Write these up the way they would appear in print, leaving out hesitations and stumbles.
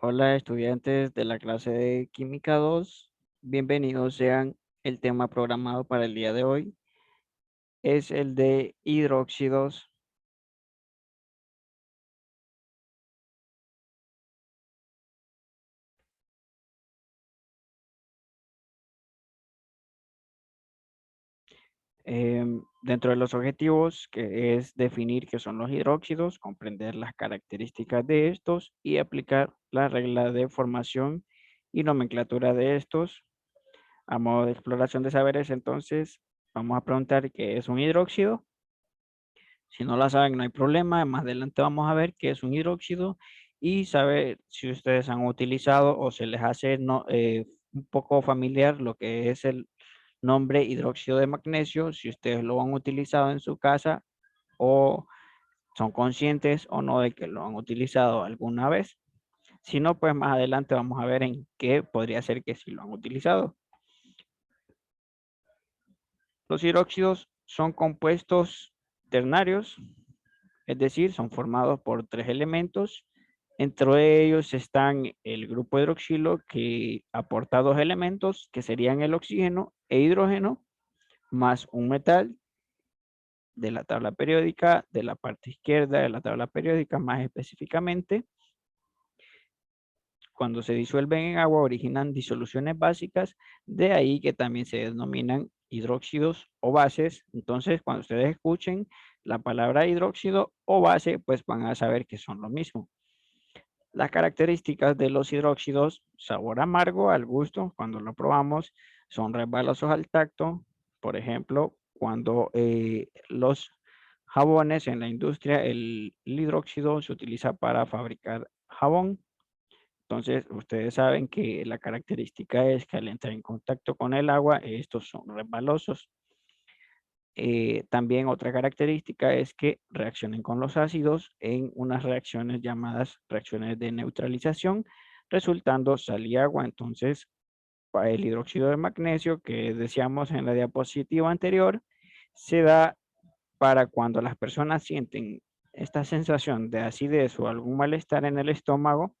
Hola estudiantes de la clase de Química 2, bienvenidos sean. El tema programado para el día de hoy es el de hidróxidos. Dentro de los objetivos, que es definir qué son los hidróxidos, comprender las características de estos y aplicar la regla de formación y nomenclatura de estos. A modo de exploración de saberes, entonces, vamos a preguntar qué es un hidróxido. Si no la saben, no hay problema. Más adelante vamos a ver qué es un hidróxido y saber si ustedes han utilizado o se les hace un poco familiar lo que es el nombre hidróxido de magnesio, si ustedes lo han utilizado en su casa o son conscientes o no de que lo han utilizado alguna vez. Si no, pues más adelante vamos a ver en qué podría ser que sí lo han utilizado. Los hidróxidos son compuestos ternarios, es decir, son formados por tres elementos. Entre ellos están el grupo hidroxilo, que aporta dos elementos, que serían el oxígeno e hidrógeno, más un metal de la tabla periódica, de la parte izquierda de la tabla periódica más específicamente. Cuando se disuelven en agua originan disoluciones básicas, de ahí que también se denominan hidróxidos o bases. Entonces, cuando ustedes escuchen la palabra hidróxido o base, pues van a saber que son lo mismo. Las características de los hidróxidos: sabor amargo al gusto cuando lo probamos, son resbalosos al tacto. Por ejemplo, cuando los jabones en la industria, el hidróxido se utiliza para fabricar jabón. Entonces, ustedes saben que la característica es que al entrar en contacto con el agua, estos son resbalosos. También otra característica es que reaccionen con los ácidos en unas reacciones llamadas reacciones de neutralización, resultando sal y agua. Entonces, para el hidróxido de magnesio que decíamos en la diapositiva anterior, se da para cuando las personas sienten esta sensación de acidez o algún malestar en el estómago,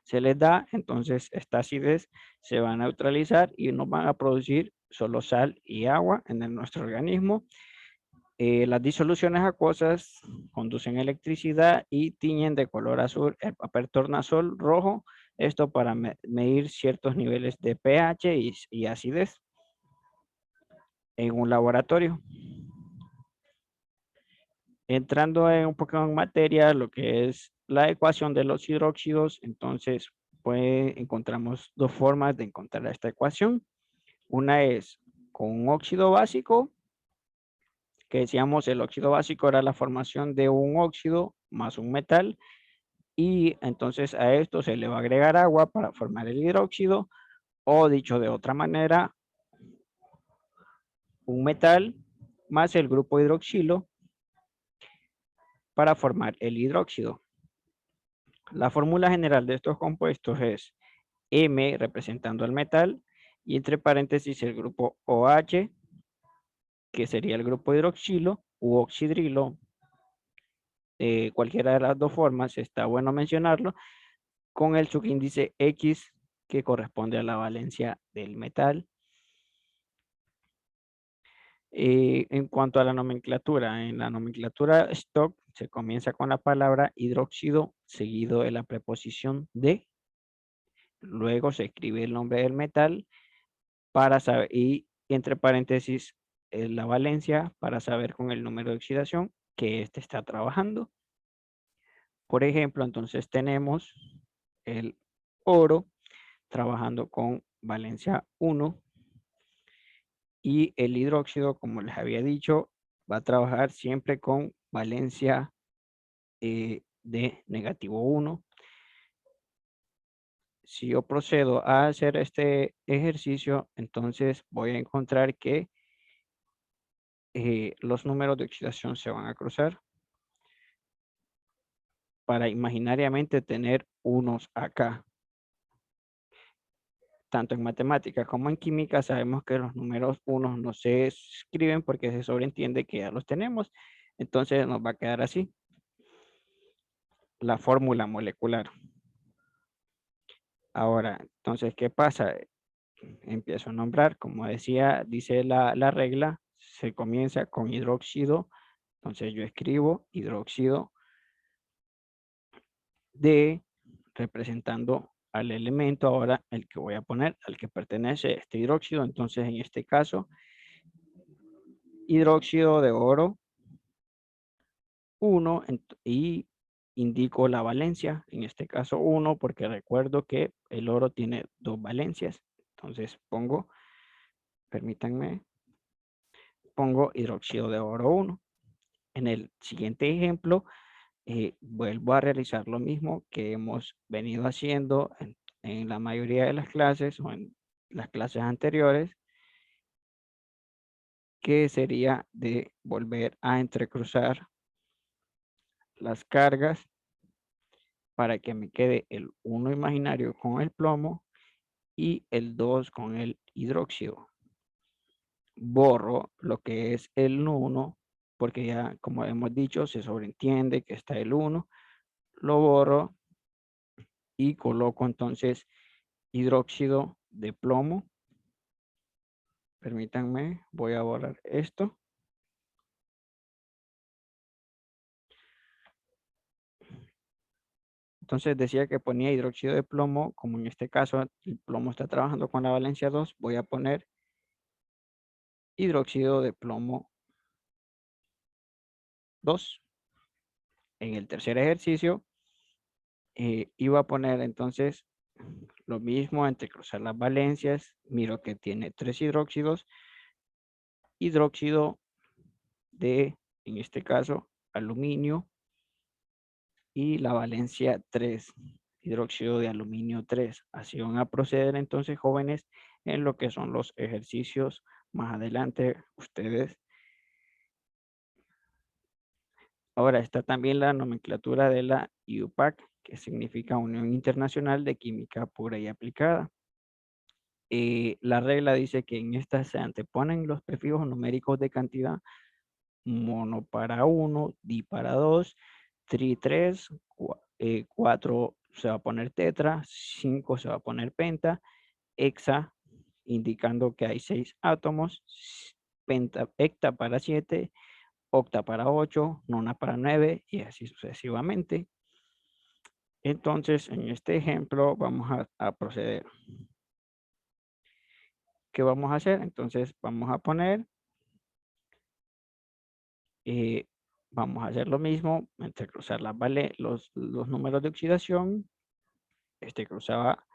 se les da. Entonces esta acidez se va a neutralizar y nos van a producir solo sal y agua en nuestro organismo. Las disoluciones acuosas conducen electricidad y tiñen de color azul el papel tornasol rojo, esto para medir ciertos niveles de pH y acidez en un laboratorio. Entrando un poco en materia, lo que es la ecuación de los hidróxidos, entonces pues encontramos dos formas de encontrar esta ecuación. Una es con un óxido básico, que decíamos el óxido básico era la formación de un óxido más un metal, y entonces a esto se le va a agregar agua para formar el hidróxido, o dicho de otra manera, un metal más el grupo hidroxilo para formar el hidróxido. La fórmula general de estos compuestos es M representando el metal y entre paréntesis el grupo OH, que sería el grupo hidroxilo u oxidrilo. Cualquiera de las dos formas está bueno mencionarlo, con el subíndice X, que corresponde a la valencia del metal. En cuanto a la nomenclatura, en la nomenclatura stock se comienza con la palabra hidróxido seguido de la preposición de, luego se escribe el nombre del metal para saber, y entre paréntesis la valencia para saber con el número de oxidación que éste está trabajando. Por ejemplo, entonces tenemos el oro trabajando con valencia 1 y el hidróxido, como les había dicho, va a trabajar siempre con valencia de negativo 1. Si yo procedo a hacer este ejercicio, entonces voy a encontrar que los números de oxidación se van a cruzar para imaginariamente tener unos acá. Tanto en matemáticas como en química sabemos que los números unos no se escriben porque se sobreentiende que ya los tenemos. Entonces nos va a quedar así la fórmula molecular. Ahora, entonces, ¿qué pasa? Empiezo a nombrar, como decía, dice la regla, se comienza con hidróxido. Entonces yo escribo hidróxido de, representando al elemento ahora el que voy a poner, al que pertenece este hidróxido. Entonces en este caso, hidróxido de oro 1 y indico la valencia, en este caso 1, porque recuerdo que el oro tiene dos valencias. Entonces pongo, permítanme, pongo hidróxido de oro 1. En el siguiente ejemplo, vuelvo a realizar lo mismo que hemos venido haciendo en la mayoría de las clases o en las clases anteriores, que sería de volver a entrecruzar las cargas para que me quede el 1 imaginario con el plomo y el 2 con el hidróxido. Borro lo que es el 1, porque ya, como hemos dicho, se sobreentiende que está el 1. Lo borro y coloco entonces hidróxido de plomo. Permítanme, voy a borrar esto. Entonces decía que ponía hidróxido de plomo, como en este caso el plomo está trabajando con la valencia 2, voy a poner hidróxido de plomo 2. En el tercer ejercicio iba a poner entonces lo mismo, entre cruzar las valencias, miro que tiene 3 hidróxidos, hidróxido de, en este caso, aluminio y la valencia 3, hidróxido de aluminio 3. Así van a proceder entonces, jóvenes, en lo que son los ejercicios. Más adelante ustedes. Ahora está también la nomenclatura de la IUPAC, que significa Unión Internacional de Química Pura y Aplicada. La regla dice que en esta se anteponen los prefijos numéricos de cantidad: mono para 1, di para 2, tri 3, 4 se va a poner tetra, 5 se va a poner penta, hexa indicando que hay 6 átomos, penta, hecta para 7, octa para 8, nona para 9 y así sucesivamente. Entonces, en este ejemplo vamos a proceder. ¿Qué vamos a hacer? Entonces, vamos a poner, eh, vamos a hacer lo mismo, entrecruzar los números de oxidación. Este cruzaba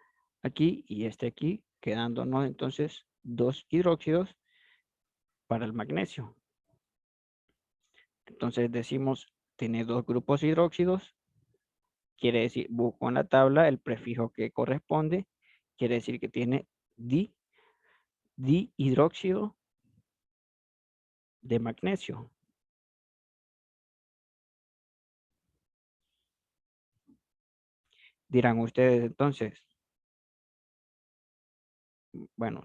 aquí y este aquí, quedándonos entonces 2 hidróxidos para el magnesio. Entonces decimos, tiene 2 grupos hidróxidos, quiere decir, busco en la tabla el prefijo que corresponde, quiere decir que tiene dihidróxido de magnesio. Dirán ustedes entonces, bueno,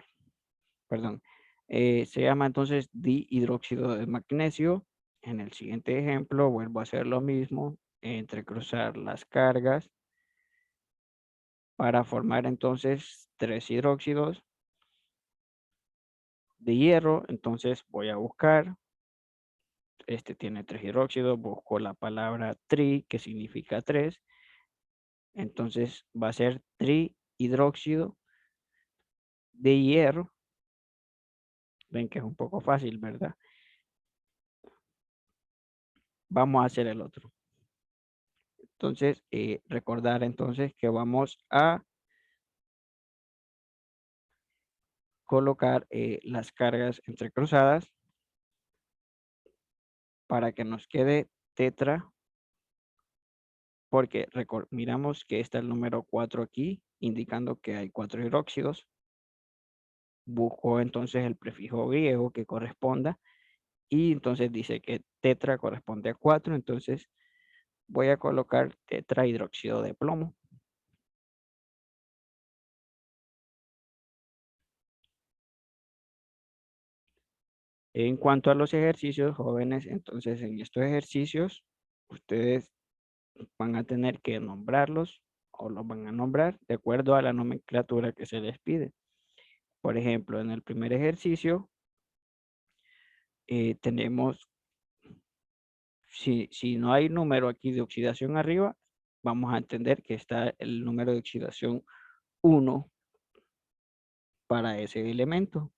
perdón, se llama entonces dihidróxido de magnesio. En el siguiente ejemplo vuelvo a hacer lo mismo, entrecruzar las cargas para formar entonces 3 hidróxidos de hierro. Entonces voy a buscar, este tiene 3 hidróxidos, busco la palabra tri, que significa 3. Entonces va a ser trihidróxido de hierro. Ven que es un poco fácil, ¿verdad? Vamos a hacer el otro. Entonces, recordar entonces que vamos a colocar las cargas entrecruzadas para que nos quede tetra, porque miramos que está el número 4 aquí, indicando que hay 4 hidróxidos. Busco entonces el prefijo griego que corresponda y entonces dice que tetra corresponde a 4, entonces voy a colocar tetrahidróxido de plomo. En cuanto a los ejercicios, jóvenes, entonces en estos ejercicios ustedes van a tener que nombrarlos o los van a nombrar de acuerdo a la nomenclatura que se les pide. Por ejemplo, en el primer ejercicio tenemos, si no hay número aquí de oxidación arriba, vamos a entender que está el número de oxidación 1 para ese elemento.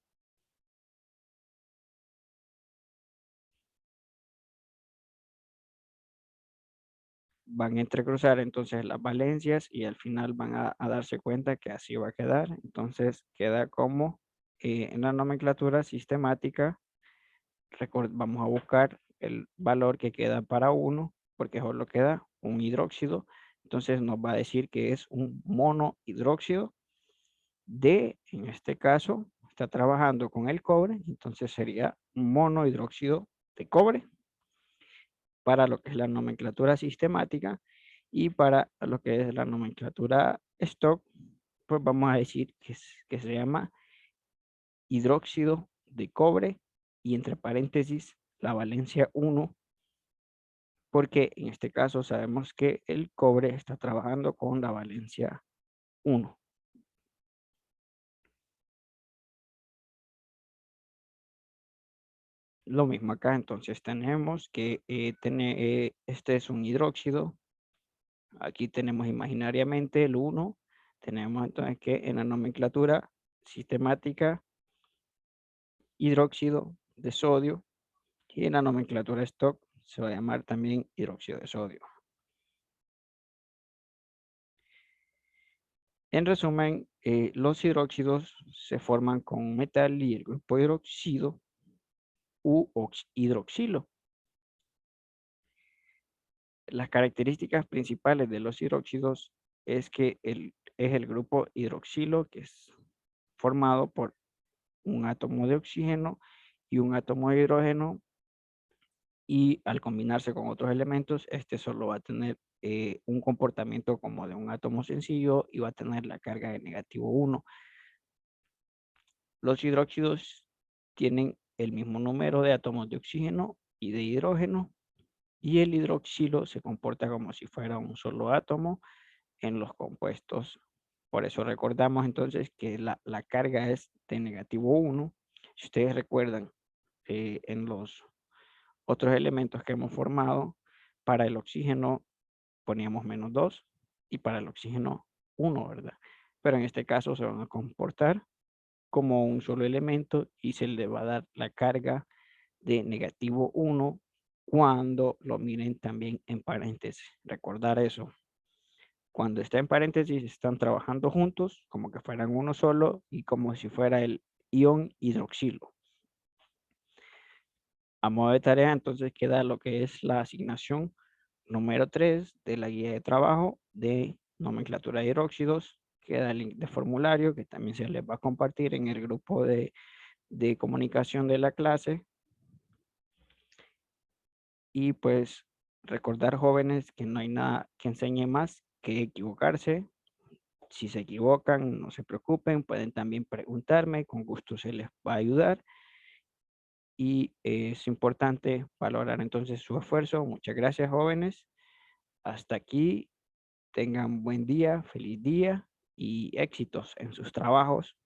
Van a entrecruzar entonces las valencias y al final van a darse cuenta que así va a quedar. Entonces queda como en la nomenclatura sistemática, vamos a buscar el valor que queda para 1, porque solo queda un hidróxido. Entonces nos va a decir que es un monohidróxido de, en este caso, está trabajando con el cobre, entonces sería un monohidróxido de cobre para lo que es la nomenclatura sistemática, y para lo que es la nomenclatura stock, pues vamos a decir que se llama hidróxido de cobre y entre paréntesis la valencia 1, porque en este caso sabemos que el cobre está trabajando con la valencia 1. Lo mismo acá, entonces tenemos que este es un hidróxido. Aquí tenemos imaginariamente el 1. Tenemos entonces que en la nomenclatura sistemática, hidróxido de sodio, y en la nomenclatura stock se va a llamar también hidróxido de sodio. En resumen, los hidróxidos se forman con metal y el grupo hidroxido u hidroxilo. Las características principales de los hidróxidos es que es el grupo hidroxilo, que es formado por un átomo de oxígeno y un átomo de hidrógeno, y al combinarse con otros elementos, este solo va a tener un comportamiento como de un átomo sencillo y va a tener la carga de negativo 1. Los hidróxidos tienen el mismo número de átomos de oxígeno y de hidrógeno, y el hidroxilo se comporta como si fuera un solo átomo en los compuestos. Por eso recordamos entonces que la carga es de negativo 1. Si ustedes recuerdan, en los otros elementos que hemos formado, para el oxígeno poníamos -2 y para el oxígeno 1, ¿verdad? Pero en este caso se van a comportar como un solo elemento y se le va a dar la carga de negativo 1 cuando lo miren también en paréntesis. Recordar eso. Cuando está en paréntesis están trabajando juntos como que fueran uno solo y como si fuera el ion hidroxilo. A modo de tarea, entonces queda lo que es la asignación número 3 de la guía de trabajo de nomenclatura de hidróxidos. Queda el link de formulario que también se les va a compartir en el grupo de comunicación de la clase. Y pues recordar, jóvenes, que no hay nada que enseñe más que equivocarse. Si se equivocan, no se preocupen, pueden también preguntarme, con gusto se les va a ayudar. Y es importante valorar entonces su esfuerzo. Muchas gracias, jóvenes. Hasta aquí, tengan buen día, feliz día y éxitos en sus trabajos.